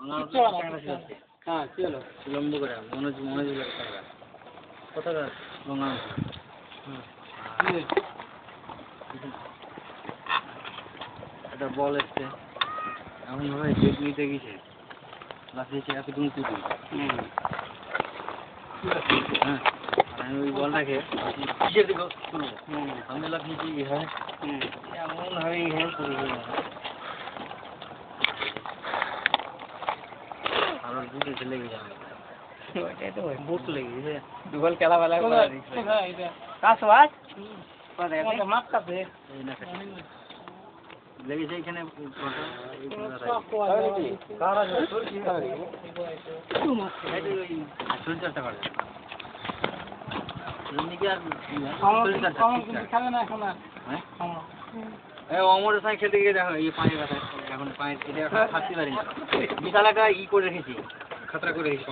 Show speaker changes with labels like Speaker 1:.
Speaker 1: হ্যাঁ কি হলো
Speaker 2: লম্ব করে মনোজ কোথাকার গঙ্গা একটা বল এসছে এমন ভাবে বেগ নিতে গেছে লাফিয়েছে এতটুকু কুটি হ্যাঁ আমি ওই বলটাকে কিসের দিকে শুনবো আমি লাফিয়েছি হ্যাঁ এমন ভাবে হ্যাঁ শুরু হয়ে আর বুঝে চলে গেছে ওইটাই তো বুট লেগেছে দুবল খেলা বেলা
Speaker 1: কাজ
Speaker 2: মাপ কাছে লেগেছে এখানে শরীরচর্চা করে অমরের সঙ্গে খেলতে গিয়ে দেখো এই পায়ের ব্যথা এখন পায়ের এটা এখন থাকতে পারিনি বিশাল একটা করে রেখেছি খাতরা করে রেখেছি